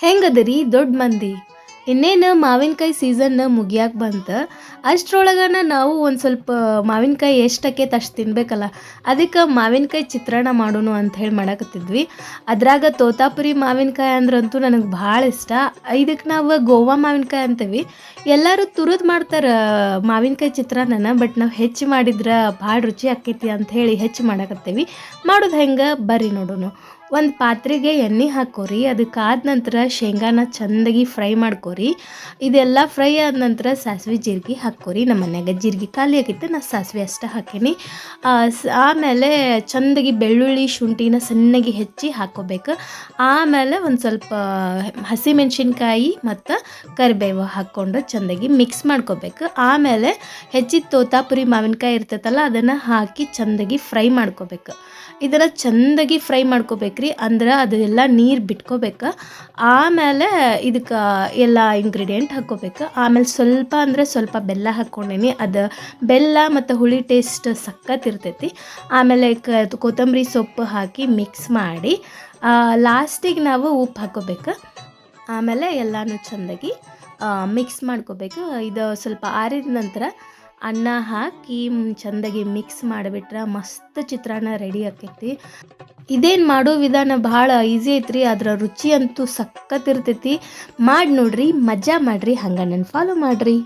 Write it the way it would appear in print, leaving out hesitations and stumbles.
ಹೆಂಗದರಿ ದೊಡ್ಡ ಮಂದಿ? ಇನ್ನೇನು ಮಾವಿನಕಾಯಿ ಸೀಸನ್ ಮುಗಿಯಾಕ ಬಂತು. ಅಷ್ಟ್ರೊಳಗನ ನಾವು ಒಂದು ಸ್ವಲ್ಪ ಮಾವಿನಕಾಯಿ ಎಷ್ಟು ಆಕೈತೆ ಅಷ್ಟು ತಿನ್ಬೇಕಲ್ಲ. ಅದಕ್ಕೆ ಮಾವಿನಕಾಯಿ ಚಿತ್ರಾನ್ನ ಮಾಡೋಣ ಅಂತ ಹೇಳಿ ಮಾಡಾಕತ್ತಿದ್ವಿ. ಅದ್ರಾಗ ತೋತಾಪುರಿ ಮಾವಿನಕಾಯಿ ಅಂದ್ರಂತೂ ನನಗೆ ಭಾಳ ಇಷ್ಟ. ಇದಕ್ಕೆ ನಾವು ಗೋವಾ ಮಾವಿನಕಾಯಿ ಅಂತೀವಿ. ಎಲ್ಲರೂ ತುರಿದು ಮಾಡ್ತಾರೆ ಮಾವಿನಕಾಯಿ ಚಿತ್ರಾನ್ನನ. ಬಟ್ ನಾವು ಹೆಚ್ಚು ಮಾಡಿದ್ರೆ ಭಾಳ ರುಚಿ ಆಕ್ಕೈತಿ ಅಂತ ಹೇಳಿ ಹೆಚ್ಚು ಮಾಡಾಕತ್ತೀವಿ. ಮಾಡೋದು ಹೆಂಗೆ ಬರ್ರಿ ನೋಡೋಣ. ಒಂದು ಪಾತ್ರೆಗೆ ಎಣ್ಣೆ ಹಾಕೋರಿ. ಅದಕ್ಕೆ ಆದ ನಂತರ ಶೇಂಗಾನ ಚಂದಾಗಿ ಫ್ರೈ ಮಾಡ್ಕೋರಿ. ಇದೆಲ್ಲ ಫ್ರೈ ಆದ ನಂತರ ಸಾಸಿವೆ ಜೀರಿಗೆ ಹಾಕ್ಕೋರಿ. ನಮ್ಮ ಮನ್ಯಾಗ ಜೀರಿಗೆ ಖಾಲಿ ಆಗಿತ್ತು, ನಾನು ಸಾಸಿವೆ ಅಷ್ಟೇ ಹಾಕೀನಿ. ಆಮೇಲೆ ಚಂದಾಗಿ ಬೆಳ್ಳುಳ್ಳಿ ಶುಂಠಿನ ಸಣ್ಣಗೆ ಹೆಚ್ಚಿ ಹಾಕ್ಕೋಬೇಕು. ಆಮೇಲೆ ಒಂದು ಸ್ವಲ್ಪ ಹಸಿಮೆಣ್ಸಿನ್ಕಾಯಿ ಮತ್ತು ಕರಿಬೇವು ಹಾಕ್ಕೊಂಡು ಚಂದಾಗಿ ಮಿಕ್ಸ್ ಮಾಡ್ಕೋಬೇಕು. ಆಮೇಲೆ ಹೆಚ್ಚಿದ ತೋತಾಪುರಿ ಮಾವಿನಕಾಯಿ ಇರ್ತೈತಲ್ಲ ಅದನ್ನು ಹಾಕಿ ಚಂದಾಗಿ ಫ್ರೈ ಮಾಡ್ಕೋಬೇಕು. ಇದನ್ನು ಚಂದಾಗಿ ಫ್ರೈ ಮಾಡ್ಕೋಬೇಕ್ರಿ, ಅಂದ್ರೆ ಅದೆಲ್ಲ ನೀರು ಬಿಟ್ಕೋಬೇಕು. ಆಮೇಲೆ ಇದಕ್ಕೆ ಎಲ್ಲ ಇಂಗ್ರೀಡಿಯೆಂಟ್ ಹಾಕ್ಕೋಬೇಕು. ಆಮೇಲೆ ಸ್ವಲ್ಪ ಅಂದರೆ ಸ್ವಲ್ಪ ಬೆಲ್ಲ ಹಾಕ್ಕೊಂಡೀನಿ. ಅದು ಬೆಲ್ಲ ಮತ್ತು ಹುಳಿ ಟೇಸ್ಟ್ ಸಖತ್ ಇರ್ತೈತಿ. ಆಮೇಲೆ ಕೊತ್ತಂಬರಿ ಸೊಪ್ಪು ಹಾಕಿ ಮಿಕ್ಸ್ ಮಾಡಿ ಲಾಸ್ಟಿಗೆ ನಾವು ಉಪ್ಪು ಹಾಕ್ಕೋಬೇಕು. ಆಮೇಲೆ ಎಲ್ಲನೂ ಚೆಂದಾಗಿ ಮಿಕ್ಸ್ ಮಾಡ್ಕೋಬೇಕು. ಇದು ಸ್ವಲ್ಪ ಆರಿದ ನಂತರ ಅನ್ನ ಹಾಕಿ ಚೆಂದಾಗಿ ಮಿಕ್ಸ್ ಮಾಡಿಬಿಟ್ರೆ ಮಸ್ತ್ ಚಿತ್ರಾನ್ನ ರೆಡಿ ಆಕೈತಿ. ಇದೇನು ಮಾಡೋ ವಿಧಾನ ಭಾಳ ಈಸಿ ಐತ್ರಿ, ಅದರ ರುಚಿ ಅಂತೂ ಸಖತ್ ಇರ್ತೈತಿ. ಮಾಡಿ ನೋಡ್ರಿ, ಮಜಾ ಮಾಡಿರಿ, ಹಂಗೆ ನನ್ನ ಫಾಲೋ ಮಾಡಿರಿ.